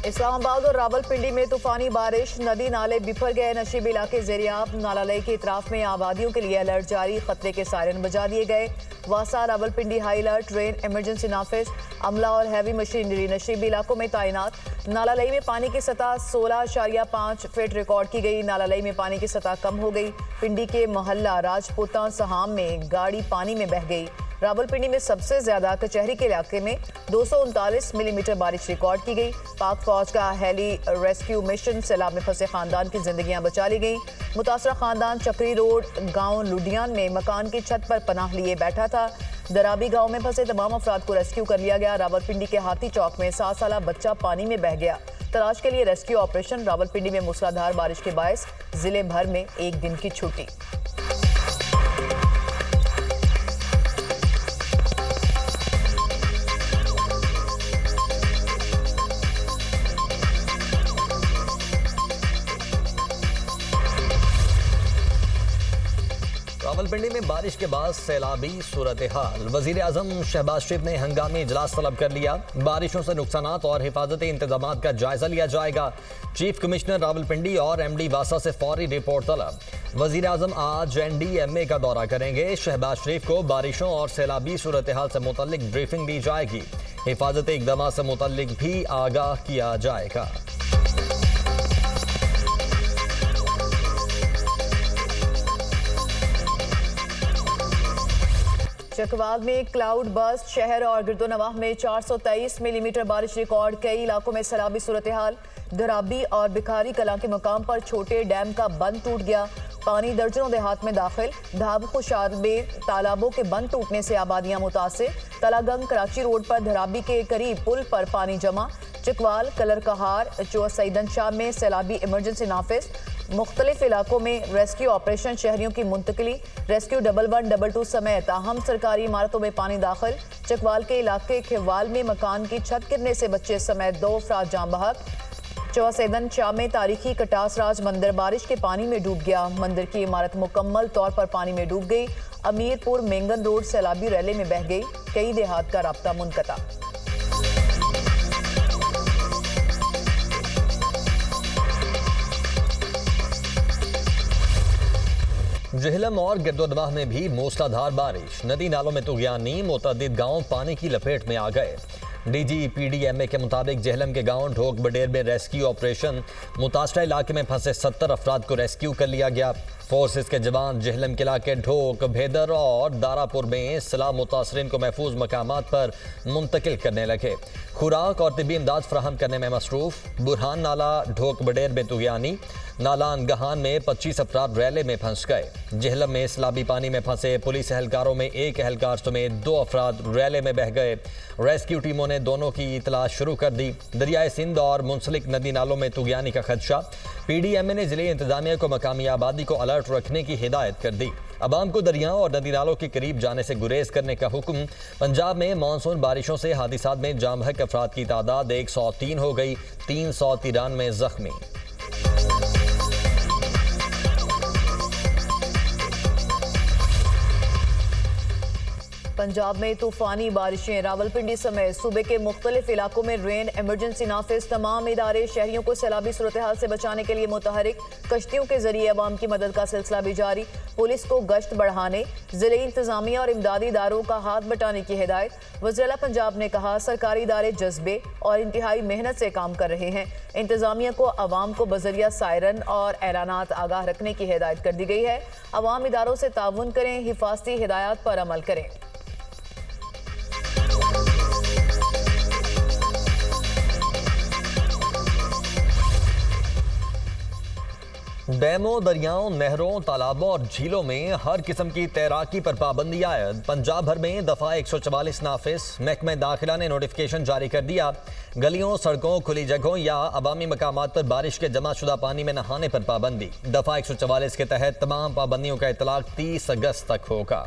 इस्लामाबाद और रावलपिंडी में तूफानी बारिश, नदी नाले बिफर गए। नशीबी इलाके ज़ेरियाब, नालालई के इतराफ में आबादियों के लिए अलर्ट जारी, खतरे के सायरन बजा दिए गए। वासा Rawalpindi high alert, train emergency नाफिज, अमला और हैवी मशीनरी नशीबी इलाकों में तैनात। नालालई में पानी की सतह 16.5 फीट रिकॉर्ड की गई। नालालई में पानी की सतह कम हो गई। पिंडी के मोहल्ला राजपूता सहाम में गाड़ी पानी में बह गई। रावलपिंडी में सबसे ज्यादा कचहरी के इलाके में 239 मिलीमीटर बारिश रिकॉर्ड की गई। पाक फौज का हेली रेस्क्यू मिशन, सैलाब में फंसे खानदान की जिंदगियां बचा ली गई। मुतासरा खानदान चक्री रोड गांव लुडियान में मकान की छत पर पनाह लिए बैठा था। दराबी गांव में फंसे तमाम अफराद को रेस्क्यू कर लिया गया। रावलपिंडी के हाथी चौक में 7 साल बच्चा पानी में बह गया। तलाश के लिए रेस्क्यू ऑपरेशन। रावलपिंडी में मूसलाधार बारिश के बायस जिले भर में एक दिन की छुट्टी। रावलपिंडी में बारिश के बाद सैलाबी सूरत हाल। वजीर आजम शहबाज शरीफ ने हंगामी इजलास तलब कर लिया। बारिशों से नुकसानात और हिफाजती इंतजामात का जायजा लिया जाएगा। चीफ कमिश्नर रावलपिंडी और MD वासा से फौरी रिपोर्ट तलब। वजीर आजम आज NDMA का दौरा करेंगे। शहबाज शरीफ को बारिशों और सैलाबी सूरत हाल से मुतल्लिक ब्रीफिंग दी जाएगी। हिफाजती इकदाम से मुतल्लिक भी आगाह किया जाएगा। चकवाल में क्लाउड बस्ट, शहर और गिरदोनवाह में 423 मिलीमीटर बारिश रिकॉर्ड। कई इलाकों में सैलाबी सूरत हाल। धराबी और बिखारी कला के मकाम पर छोटे डैम का बंद टूट गया। पानी दर्जनों देहात में दाखिल। धाब खुशाद में तालाबों के बंद टूटने से आबादियां मुतासिर। तलागंग कराची रोड पर धराबी के करीब पुल पर पानी जमा। चकवाल, कलर कहार, चौसा सईदन शाह में सैलाबी इमरजेंसी नाफिज। मुख्तलिफ इलाकों में रेस्क्यू ऑपरेशन, शहरियों की मुंतकली। रेस्क्यू 1122 समेत अहम सरकारी इमारतों में पानी दाखिल। चकवाल के इलाके खेवाल में मकान की छत गिरने से बच्चे समेत 2 अफराद जान बहक। चौसैदन शाह में तारीखी कटास राज मंदिर बारिश के पानी में डूब गया। मंदिर की इमारत मुकम्मल तौर पर पानी में डूब गई। अमीरपुर मेंगन रोड सैलाबी रैले में बह गई। कई देहात का राब्ता मुनक़ता। जहलम और गिरदोनवाह में भी मूसलाधार बारिश। नदी नालों में तुगयानी, मुतअद्दिद गांव पानी की लपेट में आ गए। DG PDMA के मुताबिक जहलम के गांव ढोक बडेर में रेस्क्यू ऑपरेशन। मुतासरा इलाके में फंसे 70 अफराद को रेस्क्यू कर लिया गया। फोर्सेस के जवान जहलम के इलाके ढोक, भेदर और दारापुर में सलाह मुतासरीन को महफूज मकामात पर मुंतकिल करने लगे। खुराक और तिबी इमदाद फराहम करने में मसरूफ। बुरहान नाला ढोक बडेर में तुगयानी। नालान गहान में 25 अफराद रैले में फंस गए। जहलम में सैलाबी पानी में फंसे पुलिस एहलकारों में एक एहलकार समेत 2 अफराद रैले में बह गए। रेस्क्यू टीमों ने दोनों की तलाश शुरू कर दी। दरियाए सिंध और मुंसलिक नदी नालों में तुगयानी का खदशा। PDMA ने जिले इंतजामिया को मकामी आबादी को अलर्ट रखने की हिदायत कर दी। अवाम को दरियाओं और नदी नालों के करीब जाने से गुरेज करने का हुक्म। पंजाब में मानसून बारिशों से हादिसात में जाम बहक अफराद की तादाद 103 हो गई। 393 जख्मी। पंजाब में तूफानी बारिशें। रावलपिंडी समेत सूबे के मुख्तलिफ इलाकों में रेन इमरजेंसी नाफिज। तमाम इदारे शहरियों को सैलाबी सूरत हाल से बचाने के लिए मुतहरिक। कश्तियों के जरिए अवाम की मदद का सिलसिला भी जारी। पुलिस को गश्त बढ़ाने, जिले इंतजामिया और इमदादी इदारों का हाथ बटाने की हिदायत। वज़ीर पंजाब ने कहा, सरकारी इदारे जज्बे और इंतहाई मेहनत से काम कर रहे हैं। इंतजामिया को अवाम को बजरिया सायरन और ऐलानात आगाह रखने की हिदायत कर दी गई है। अवाम इदारों से ताउन करें, हिफाजती हिदायत पर अमल करें। डैमों, दरियाओं, नहरों, तालाबों और झीलों में हर किस्म की तैराकी पर पाबंदी आयद। पंजाब भर में दफ़ा 144 नाफिज। महकमा दाखिला ने नोटिफिकेशन जारी कर दिया। गलियों, सड़कों, खुली जगहों या अवामी मकामात पर बारिश के जमा शुदा पानी में नहाने पर पाबंदी। दफ़ा 144 के तहत तमाम पाबंदियों का इतलाक 30 अगस्त तक होगा।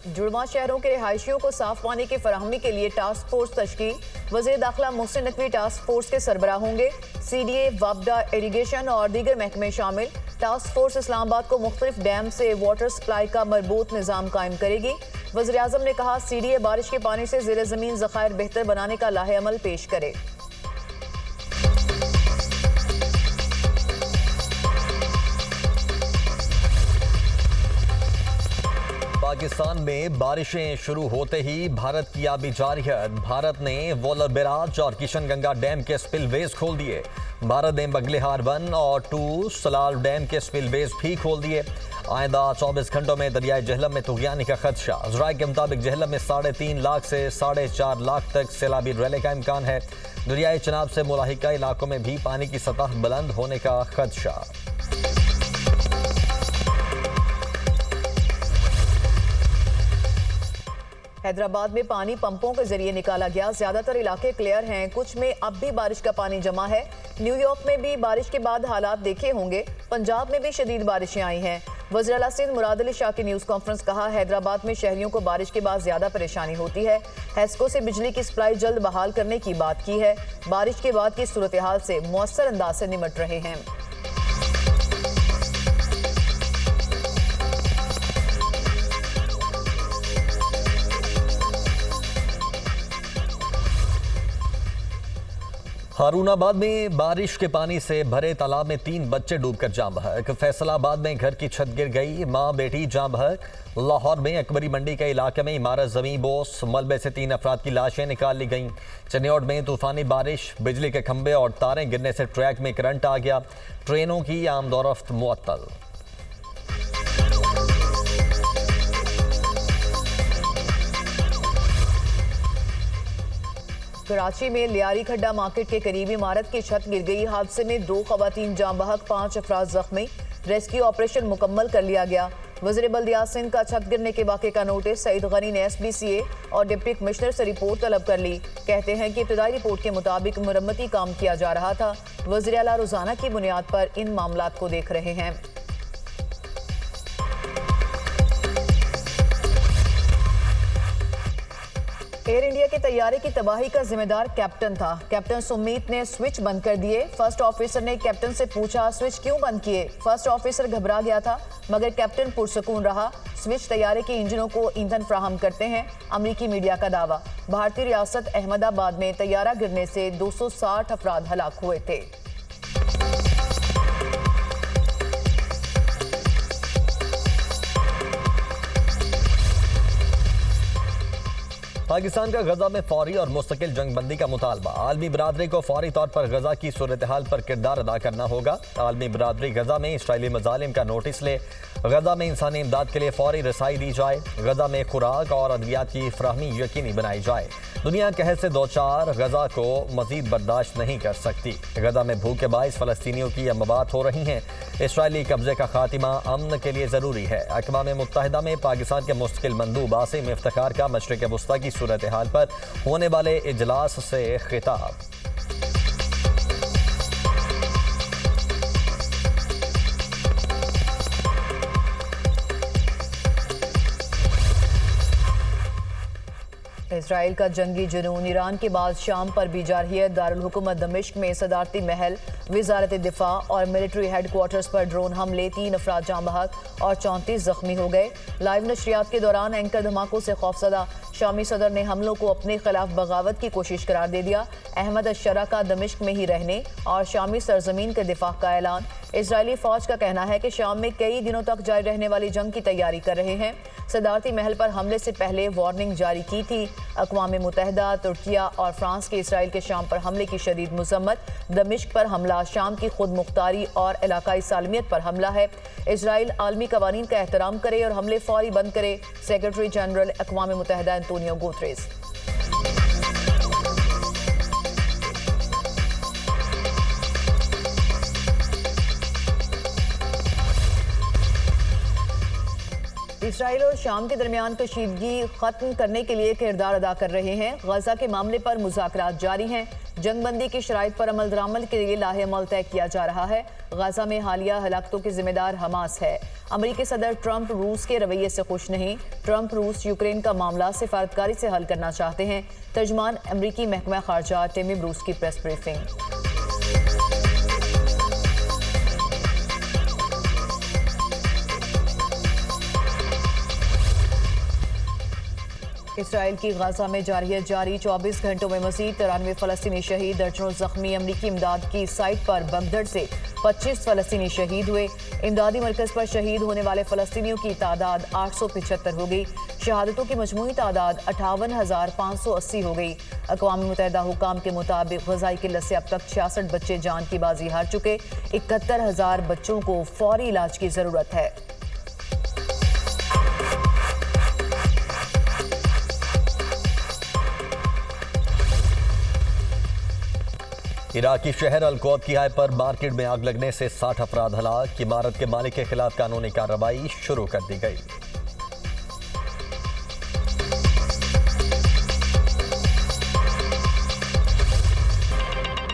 जुड़वा शहरों के रिहायशियों को साफ पानी की फराहमी के लिए टास्क फोर्स तश्कील। वज़ीर दाखिला मोहसिन नकवी टास्क फोर्स के सरबराह होंगे। CDA, वापडा, इरीगेशन और दीगर महकमे शामिल। टास्क फोर्स इस्लामाबाद को मुख्तलिफ डैम से वाटर सप्लाई का मरबूत निज़ाम कायम करेगी। वज़ीर-ए-आज़म ने कहा, CDA बारिश के पानी से ज़ेर ज़मीन ज़खायर बेहतर बनाने का लाहे-अमल पेश करे। पाकिस्तान में बारिशें शुरू होते ही भारत की आबी जारियत। भारत ने वोलर बैराज और किशनगंगा डैम के स्पिलवेज खोल दिए। भारत ने बगलेहार 1 और 2 सलाल डैम के स्पिलवेज भी खोल दिए। आइंदा 24 घंटों में दरियाई जहलम में तुगयानी का खदशा। ज़राए के मुताबिक जहलम में 3.5 लाख से 4.5 लाख तक सैलाबी रैले का इम्कान है। दरियाई चनाब से मुलाहिका इलाकों में भी पानी की सतह बुलंद होने का खदशा। हैदराबाद में पानी पंपों के जरिए निकाला गया। ज्यादातर इलाके क्लियर हैं, कुछ में अब भी बारिश का पानी जमा है। न्यूयॉर्क में भी बारिश के बाद हालात देखे होंगे। पंजाब में भी शदीद बारिशें आई हैं। वज़ीर आला सिंध मुराद अली शाह की न्यूज़ कॉन्फ्रेंस। कहा, हैदराबाद में शहरियों को बारिश के बाद ज्यादा परेशानी होती है। हेस्को से बिजली की सप्लाई जल्द बहाल करने की बात की है। बारिश के बाद की सूरत हाल से मुअस्सर अंदाज से निमट रहे हैं। हारूनाबाद में बारिश के पानी से भरे तालाब में 3 बच्चे डूबकर जाँ बहक। फैसलाबाद में घर की छत गिर गई, मां बेटी जाँ बहक। लाहौर में अकबरी मंडी के इलाके में इमारत जमीन बोस, मलबे से 3 अफराद की लाशें निकाल ली गईं। चनियोट में तूफानी बारिश, बिजली के खंभे और तारें गिरने से ट्रैक में करंट आ गया। ट्रेनों की आमदोरफ्त मुअत्तल। कराची में लियारी खड्डा मार्केट के करीब इमारत की छत गिर गई। हादसे में 2 खवातीन जाँ बहक, 5 अफराद जख्मी। रेस्क्यू ऑपरेशन मुकम्मल कर लिया गया। वज़ीर बल्दियात सिंध का छत गिरने के वाक़े का नोटिस। सईद गनी ने SBCA और डिप्टी कमिश्नर से रिपोर्ट तलब कर ली। कहते हैं कि इब्तदाई रिपोर्ट के मुताबिक मुरम्मती काम किया जा रहा था। वज़ीर आला रोज़ाना की बुनियाद पर इन मामलात को देख रहे हैं। एयर इंडिया के तैयारे की तबाही का जिम्मेदार कैप्टन था। कैप्टन सुमीत ने स्विच बंद कर दिए। फर्स्ट ऑफिसर ने कैप्टन से पूछा, स्विच क्यों बंद किए? फर्स्ट ऑफिसर घबरा गया था, मगर कैप्टन पुरसकून रहा। स्विच तैयारे के इंजनों को ईंधन फ्राहम करते हैं, अमरीकी मीडिया का दावा। भारतीय रियासत अहमदाबाद में तैयारा गिरने से 260 अफराद हलाक हुए थे। पाकिस्तान का गजा में फौरी और मुस्तकिल जंगबंदी का मुतालबा। आलमी बरादरी को फौरी तौर पर गजा की सूरत हाल पर किरदार अदा करना होगा। आलमी बरादरी गजा में इसराइली मजालिम का नोटिस ले। गजा में इंसानी इमदाद के लिए फौरी रसाई दी जाए। गजा में खुराक और अद्वियात की फराहमी यकीनी बनाई जाए। दुनिया कहर से 2-4 गजा को मजीद बर्दाश्त नहीं कर सकती। गजा में भूख के बाइस फलस्तीनियों की अमवात हो रही हैं। इसराइली कब्जे का खात्मा अमन के लिए ज़रूरी है। अक़वाम मुत्तहिदा में पाकिस्तान के मुस्तकिल मंदूब आसिम इफ्तिखार का मशरिक़ वस्ता की सूरत हाल पर होने वाले इजलास से खिताब। इसराइल का जंगी जुनून ईरान के बाद शाम पर भी जारी है। दारुल हुकूमत दमिश्क में सदारती महल, वजारत दिफा और मिलिट्री हेडक्वार्टर्स पर ड्रोन हमले, 3 अफराद जाँ बहक और 34 जख्मी हो गए। लाइव नशरियात के दौरान एंकर धमाकों से खौफजदा शामी सदर ने हमलों को अपने खिलाफ बगावत की कोशिश करार दे दिया। अहमद अशरा का दमिश्क में ही रहने और शामी सरजमीन के दिफा का ऐलान। इजरायली फौज का कहना है कि शाम में कई दिनों तक जारी रहने वाली जंग की तैयारी कर रहे हैं। सदारती महल पर हमले से पहले वार्निंग जारी की थी। अक़वाम मुत्तहिदा, तुर्किया और फ्रांस के इसराइल के शाम पर हमले की शदीद मज़म्मत। दमिश्क पर हमला शाम की खुद मुख्तारी और इलाकाई सालमियत पर हमला है। इसराइल आलमी कवानीन का एहतराम करे और हमले फौरी बंद करे। सेक्रेटरी जनरल अक़वाम मुत्तहिदा एंटोनियो गुतरेस। इसराइल और शाम के दरमियान कशीदगी खत्म करने के लिए किरदार अदा कर रहे हैं। गजा के मामले पर मुज़ाकरात जारी हैं। जंगबंदी की शराइत पर अमल दरामद के लिए लाहे-अमल तय किया जा रहा है। गजा में हालिया हलाकतों के जिम्मेदार हमास है। अमरीकी सदर ट्रंप रूस के रवैये से खुश नहीं। ट्रंप रूस यूक्रेन का मामला सिफारतकारी से हल करना चाहते हैं। तर्जमान अमरीकी महकमा खारजा टिमी ब्रूस की प्रेस ब्रीफिंग। इसराइल की गाजा में जारी 24 घंटों में मजीद 93 फलस्तीनी शहीद, दर्जनों जख्मी। अमरीकी इमदाद की साइट पर बगदड़ से 25 फलस्तीनी शहीद हुए। इमदादी मरकज पर शहीद होने वाले फलस्तीनियों की तादाद 875 हो गई। शहादतों की मजमूई तादाद 58,580 हो गई। अक़वाम मुत्तहिदा हुकाम के मुताबिक ग़ज़ाई किल्लत से अब तक 66 बच्चे जान की बाजी हार चुके। 71,000 बच्चों को फौरी इलाज की ज़रूरत है। इराकी शहर अल-कौद की हाइपर मार्केट में आग लगने से 60 अफराद हलाक। इमारत के मालिक के खिलाफ कानूनी कार्रवाई शुरू कर दी गई।